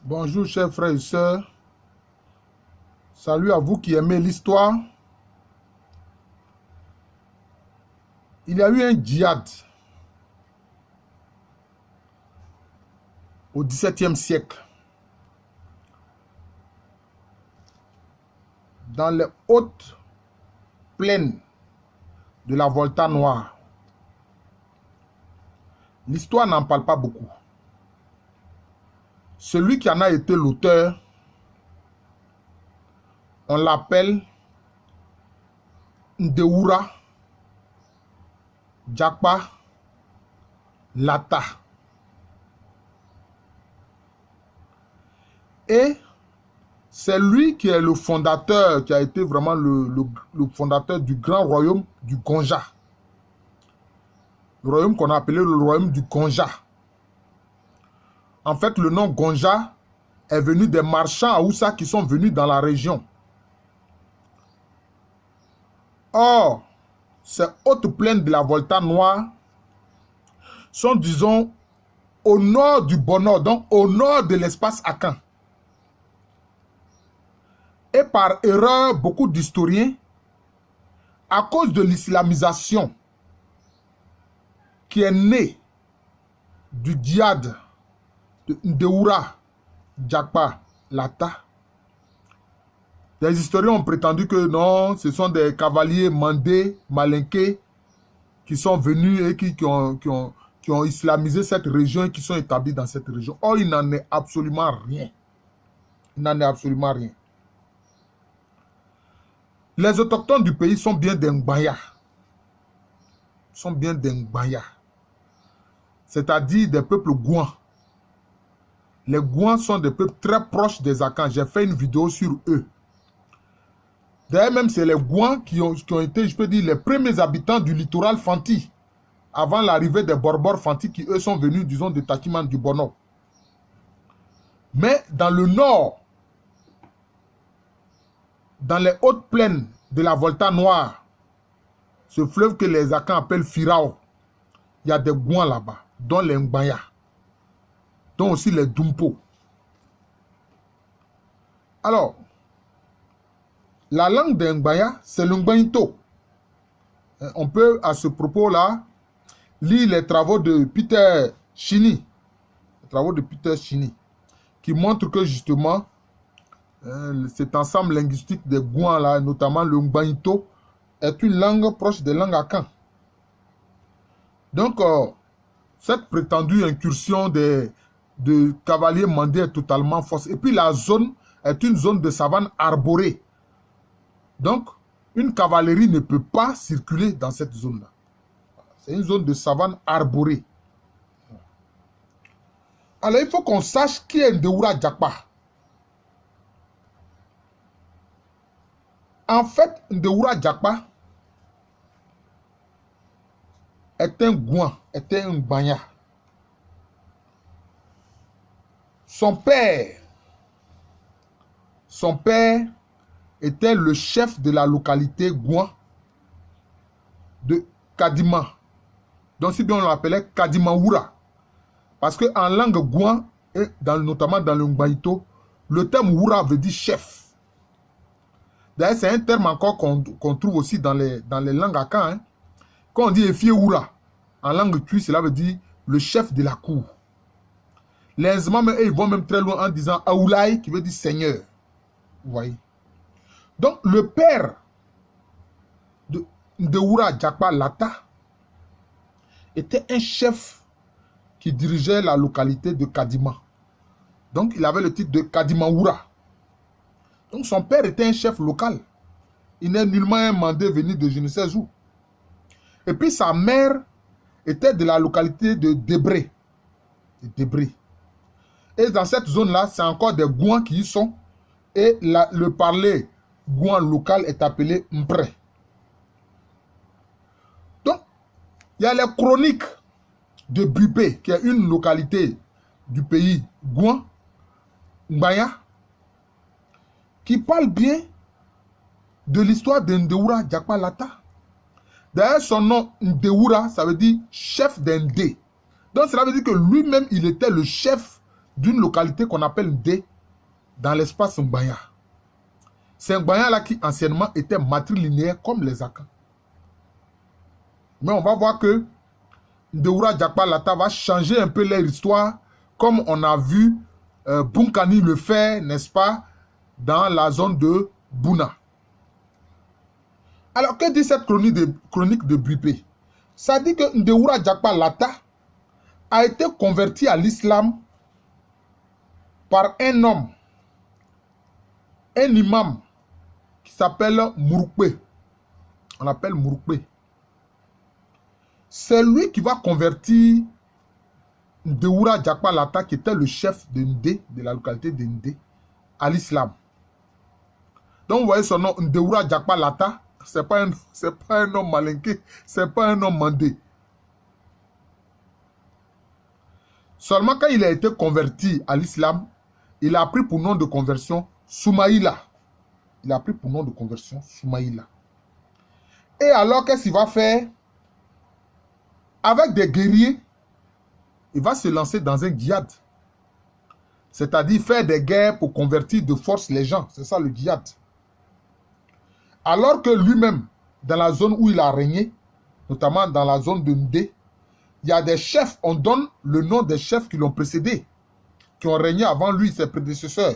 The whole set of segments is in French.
Bonjour chers frères et sœurs. Salut à vous qui aimez l'histoire. Il y a eu un djihad au XVIIe siècle dans les hautes plaines de la Volta noire. L'histoire n'en parle pas beaucoup. Celui qui en a été l'auteur, on l'appelle Ndeoura Jakpa Lata. Et c'est lui qui est le fondateur, qui a été vraiment le fondateur du grand royaume du Gonja. Le royaume qu'on a appelé le royaume du Gonja. En fait, le nom Gonja est venu des marchands Haoussa qui sont venus dans la région. Or, ces hautes plaines de la Volta noire sont, disons, au nord du Bonor, donc au nord de l'espace Akan. Et par erreur, beaucoup d'historiens, à cause de l'islamisation qui est née du djihad de Ndeoura Jakpa Lata, les historiens ont prétendu que non, ce sont des cavaliers mandés, malinqués, qui sont venus et qui ont islamisé cette région et qui sont établis dans cette région. Or, il n'en est absolument rien. Il n'en est absolument rien. Les autochtones du pays sont bien des Ngbaya. Sont bien des Ngbaya. C'est-à-dire des peuples Gouan. Les Gouans sont des peuples très proches des Akans. J'ai fait une vidéo sur eux. D'ailleurs, même c'est les Gouans qui ont été, je peux dire, les premiers habitants du littoral Fanti, avant l'arrivée des Borbor Fanti, qui eux sont venus, disons, de Takiman du Bono. Mais dans le nord, dans les hautes plaines de la Volta noire, ce fleuve que les Akans appellent Firao, il y a des Gouans là-bas, dont les Ngbaya, dont aussi les Dumpo. Alors, la langue des Ngbaya, c'est le Ngbayito. On peut, à ce propos-là, lire les travaux de Peter Chini. Les travaux de Peter Chini, qui montrent que justement, cet ensemble linguistique des Gouans, là, notamment le Ngbayito, est une langue proche des langues Akan. Donc, cette prétendue incursion de cavaliers mandés est totalement fausse. Et puis, la zone est une zone de savane arborée. Donc, une cavalerie ne peut pas circuler dans cette zone-là. C'est une zone de savane arborée. Alors, il faut qu'on sache qui est Ndeoura Jakpa. En fait, Ndeoura Jakpa est un Gouan, est un Ngbaya. Son père était le chef de la localité Gouan de Kadima. Donc, si bien on l'appelait Kadimaoura. Parce qu'en langue Gouan, et notamment dans le Ngbayito, le terme Oura veut dire chef. D'ailleurs, c'est un terme encore qu'on trouve aussi dans les langues Akan. Hein. Quand on dit Efie Oura, en langue Tui, cela veut dire le chef de la cour. Les Nzema, ils vont même très loin en disant Aoulai, qui veut dire seigneur. Vous voyez. Donc, le père de Ndeoura Jakpa Lata était un chef qui dirigeait la localité de Kadima. Donc, il avait le titre de Kadimaoura. Donc, son père était un chef local. Il n'est nullement un mandé venu de je ne sais où. Et puis, sa mère était de la localité de Débré. Et dans cette zone-là, c'est encore des Gouans qui y sont. Et le parler Gouan local est appelé Mpre. Donc, il y a les chroniques de Bupé, qui est une localité du pays Gouan, Ngbaya, qui parle bien de l'histoire de Ndeoura Jakpa Lata. D'ailleurs, son nom Ndeoura, ça veut dire chef d'Indé. Donc, cela veut dire que lui-même, il était le chef d'une localité qu'on appelle Ndé, dans l'espace Ngbanya. C'est Ngbanya-là qui anciennement était matrilinéaire comme les Akans. Mais on va voir que Ndeoura Diakpa Lata va changer un peu leur histoire, comme on a vu Bunkani le faire, n'est-ce pas, dans la zone de Bouna. Alors, que dit cette chronique de Bripé? Ça dit que Ndeoura Diakpa Lata a été converti à l'islam par un homme, un imam qui s'appelle Mouroukpe. On l'appelle Mouroukpe. C'est lui qui va convertir Ndeoura Diakpa Lata, qui était le chef de Ndé, de la localité de Ndé, à l'islam. Donc, vous voyez son nom, Ndeoura Diakpa Lata, ce n'est pas un homme malinqué, ce n'est pas un homme mandé. Seulement quand il a été converti à l'islam, il a pris pour nom de conversion Soumaïla. Il a pris pour nom de conversion Soumaïla. Et alors, qu'est-ce qu'il va faire? Avec des guerriers, il va se lancer dans un djihad. C'est-à-dire faire des guerres pour convertir de force les gens. C'est ça le djihad. Alors que lui-même, dans la zone où il a régné, notamment dans la zone de Ndé, il y a des chefs, on donne le nom des chefs qui l'ont précédé, qui ont régné avant lui, ses prédécesseurs.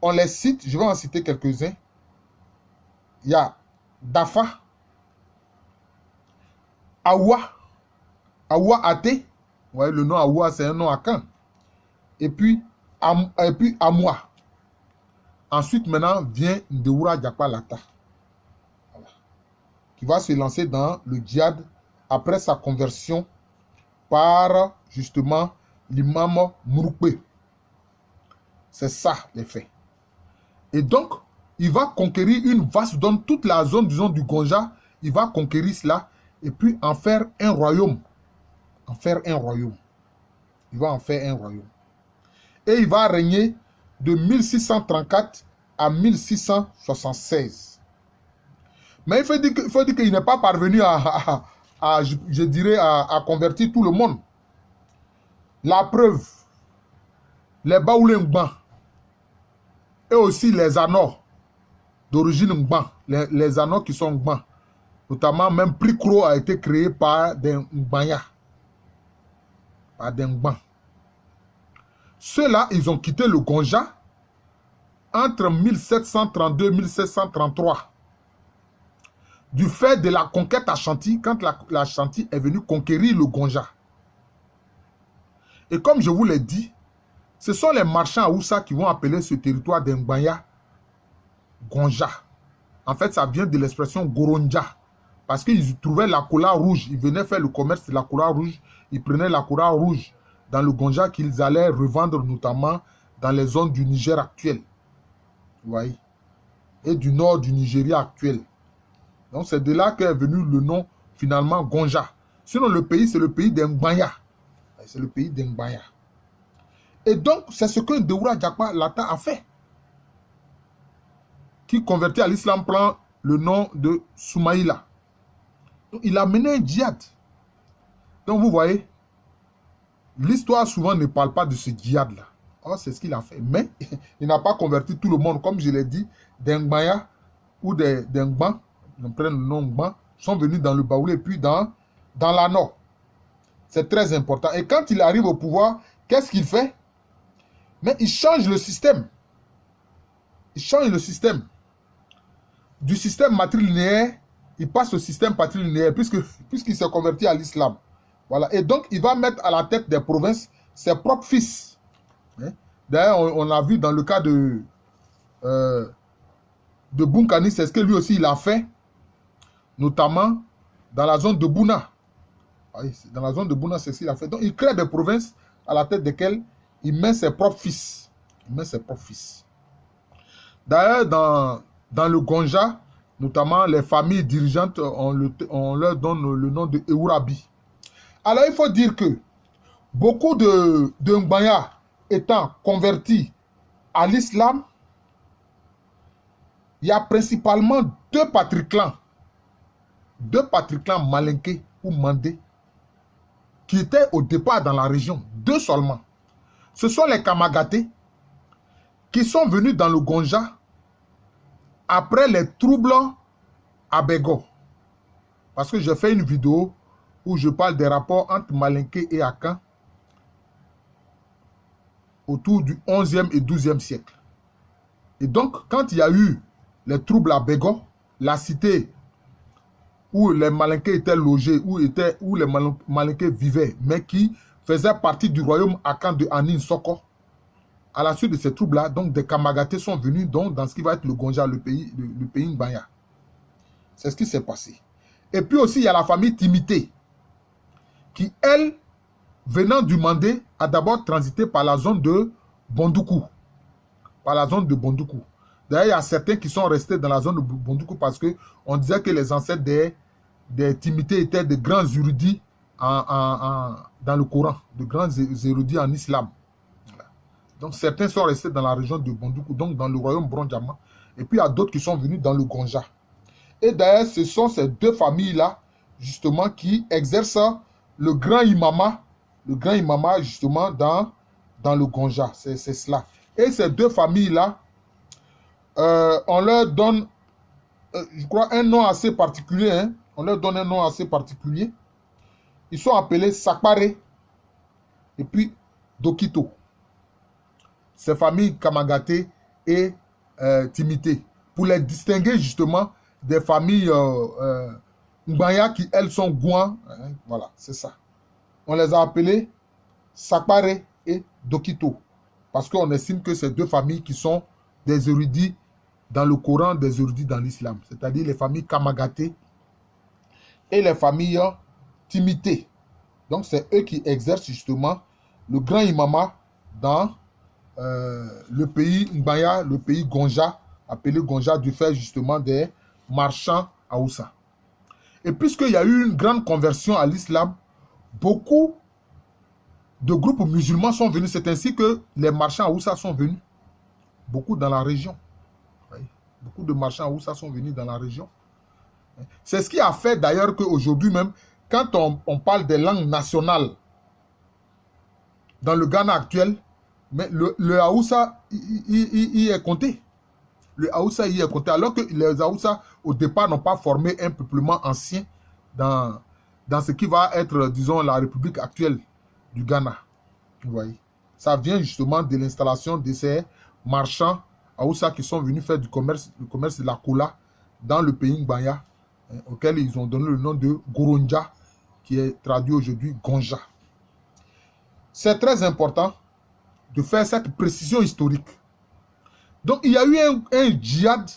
On les cite, je vais en citer quelques-uns. Il y a Dafa, Awa, Awa Ate. Vous voyez, le nom Awa, c'est un nom akan. Et puis Amoua. Ensuite, maintenant, vient Ndeoura Diakpa Lata. Voilà. Qui va se lancer dans le djihad après sa conversion par, justement, l'imam Mouroukpe. C'est ça, les faits. Et donc, il va conquérir une vaste zone, toute la zone, disons, du Gonja. Il va conquérir cela et puis en faire un royaume. En faire un royaume. Il va en faire un royaume. Et il va régner de 1634 à 1676. Mais il faut dire qu'il n'est pas parvenu je dirais, à convertir tout le monde. La preuve, les Baoulé Ngban et aussi les Anors d'origine Ngban, les Anors qui sont Ngban, notamment même Prikro a été créé par des Ngbanya, par des Ngban. Ceux-là, ils ont quitté le Gonja entre 1732 et 1733. Du fait de la conquête Ashanti, quand la Chanti est venue conquérir le Gonja. Et comme je vous l'ai dit, ce sont les marchands à Oussa qui vont appeler ce territoire d'Ngbanya Gonja. En fait, ça vient de l'expression Goronja. Parce qu'ils trouvaient la cola rouge. Ils venaient faire le commerce de la cola rouge. Ils prenaient la cola rouge dans le Gonja qu'ils allaient revendre notamment dans les zones du Niger actuel. Vous voyez? Et du nord du Nigeria actuel. Donc c'est de là qu'est venu le nom finalement Gonja. Sinon le pays, c'est le pays d'Ngbanya. C'est le pays d'Ngbanya. Et donc c'est ce que Ndeoura Diakpa Lata a fait. Qui converti à l'islam prend le nom de Soumaïla. Donc il a mené un djihad. Donc vous voyez, l'histoire souvent ne parle pas de ce djihad-là. Oh, c'est ce qu'il a fait. Mais il n'a pas converti tout le monde, comme je l'ai dit, d'Ngbanya ou d'Ngban, ils prennent le nom Ngban, sont venus dans le Baoulé et puis dans la Nord. C'est très important. Et quand il arrive au pouvoir, qu'est-ce qu'il fait? Mais il change le système. Il change le système. Du système matrilinéaire, il passe au système patrilinéaire puisqu'il s'est converti à l'islam. Voilà. Et donc, il va mettre à la tête des provinces ses propres fils. D'ailleurs, on a vu dans le cas de Bunkani, c'est ce que lui aussi il a fait, notamment dans la zone de Bouna. Dans la zone de Bouna, c'est ce qu'il a fait. Donc, il crée des provinces à la tête desquelles il met ses propres fils. Il met ses propres fils. D'ailleurs, dans le Gonja, notamment les familles dirigeantes, on leur donne le nom de Eourabi. Alors, il faut dire que beaucoup de Ngbanya étant convertis à l'islam, il y a principalement deux patriclans malinqués ou mandés qui étaient au départ dans la région, deux seulement. Ce sont les Kamagaté qui sont venus dans le Gonja après les troubles à Bego. Parce que j'ai fait une vidéo où je parle des rapports entre Malinké et Akan autour du 11e et 12e siècle. Et donc, quand il y a eu les troubles à Bego, la cité où les Malinké étaient logés, où les Malinké vivaient, mais qui faisait partie du royaume Akan de Anin Soko, à la suite de ces troubles-là, donc des Kamagaté sont venus donc, dans ce qui va être le Gonja, le pays Ngbanya. C'est ce qui s'est passé. Et puis aussi, il y a la famille Timité, qui, elle, venant du Mandé, a d'abord transité par la zone de Bondoukou. Par la zone de Bondoukou. D'ailleurs, il y a certains qui sont restés dans la zone de Bondoukou parce qu'on disait que les ancêtres des Timités étaient de grands érudits dans le Coran, de grands érudits en islam. Voilà. Donc, certains sont restés dans la région de Bondoukou, donc dans le royaume Brondiama. Et puis, il y a d'autres qui sont venus dans le Gonja. Et d'ailleurs, ce sont ces deux familles-là, justement, qui exercent le grand imama, justement, dans le Gonja. C'est cela. Et ces deux familles-là, on leur donne, je crois, un nom assez particulier. Hein? On leur donne un nom assez particulier. Ils sont appelés Sakpare et puis Dokito. Ces familles Kamagaté et Timité. Pour les distinguer, justement, des familles Ngbanya qui, elles, sont Gouan. Hein, voilà, c'est ça. On les a appelés Sakpare et Dokito. Parce qu'on estime que ces deux familles qui sont des érudits dans le Coran, des érudits dans l'islam. C'est-à-dire les familles Kamagaté et les familles Timité. Donc, c'est eux qui exercent justement le grand imama dans le pays Ngbanya, le pays Gonja, appelé Gonja du fait justement des marchands Haoussa. Et puisqu'il y a eu une grande conversion à l'islam, beaucoup de groupes musulmans sont venus. C'est ainsi que les marchands Haoussa sont venus. Beaucoup dans la région. Oui. Beaucoup de marchands Haoussa sont venus dans la région. C'est ce qui a fait d'ailleurs qu'aujourd'hui même, quand on parle des langues nationales dans le Ghana actuel, mais le Haoussa y est compté. Le Haoussa y est compté. Alors que les Haoussa, au départ, n'ont pas formé un peuplement ancien dans ce qui va être, disons, la République actuelle du Ghana. Vous voyez. Ça vient justement de l'installation de ces marchands Haoussa qui sont venus faire le commerce de la cola dans le pays Ngbanya, auquel ils ont donné le nom de Goronja, qui est traduit aujourd'hui Gonja. C'est très important de faire cette précision historique. Donc, il y a eu un djihad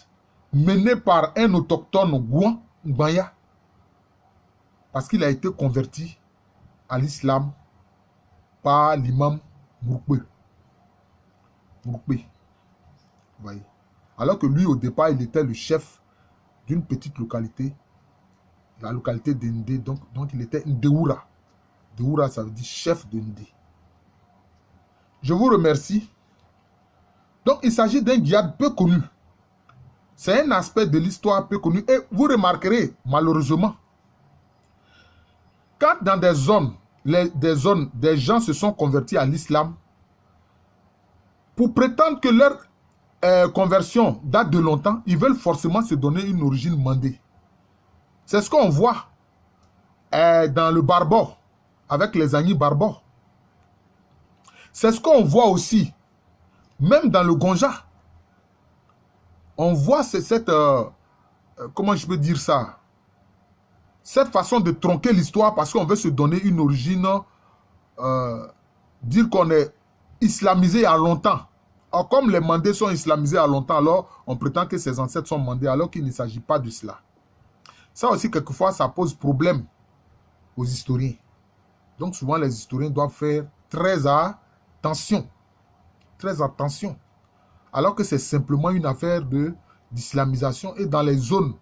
mené par un autochtone Gouan, Ngbanya, parce qu'il a été converti à l'islam par l'imam Mourkbe. Vous voyez. Alors que lui, au départ, il était le chef d'une petite localité, la localité de Ndé, donc il était Ndéoura. Ndéoura, ça veut dire chef de Ndé. Je vous remercie. Donc, il s'agit d'un djihad peu connu. C'est un aspect de l'histoire peu connu. Et vous remarquerez, malheureusement, quand dans des zones, des gens se sont convertis à l'islam, pour prétendre que leur conversion date de longtemps, ils veulent forcément se donner une origine mandée. C'est ce qu'on voit dans le Barbo, avec les Agnis Barbo. C'est ce qu'on voit aussi, même dans le Gonja. On voit cette comment je peux dire ça? Cette façon de tronquer l'histoire parce qu'on veut se donner une origine, dire qu'on est islamisé il y a longtemps. Alors, comme les Mandés sont islamisés il y a longtemps, alors on prétend que ses ancêtres sont Mandés, alors qu'il ne s'agit pas de cela. Ça aussi, quelquefois, ça pose problème aux historiens. Donc, souvent, les historiens doivent faire très attention. Très attention. Alors que c'est simplement une affaire d'islamisation. Et dans les zones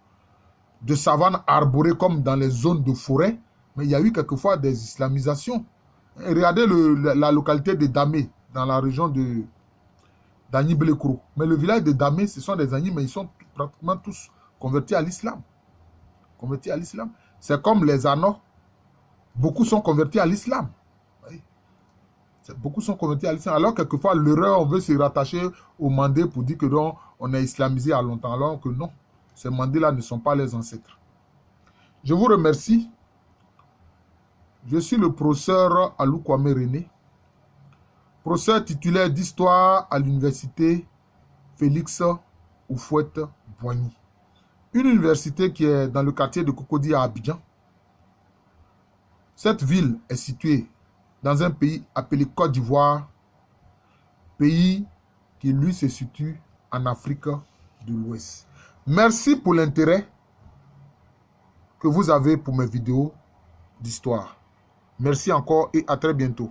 de savane arborée comme dans les zones de forêt, mais il y a eu quelquefois des islamisations. Et regardez la localité de Damé, dans la région d'Agni-Blekro. Mais le village de Damé, ce sont des Agnis, mais ils sont pratiquement tous convertis à l'islam. Convertis à l'islam. C'est comme les Anors. Beaucoup sont convertis à l'islam. Beaucoup sont convertis à l'islam. Alors, quelquefois, l'erreur, on veut se rattacher au Mandé pour dire que non, on est islamisé à longtemps. Alors que non, ces Mandés-là ne sont pas les ancêtres. Je vous remercie. Je suis le professeur Alou Kwame René, professeur titulaire d'histoire à l'université Félix Houphouët-Boigny. Une université qui est dans le quartier de Cocody à Abidjan. Cette ville est située dans un pays appelé Côte d'Ivoire, pays qui lui se situe en Afrique de l'Ouest. Merci pour l'intérêt que vous avez pour mes vidéos d'histoire. Merci encore et à très bientôt.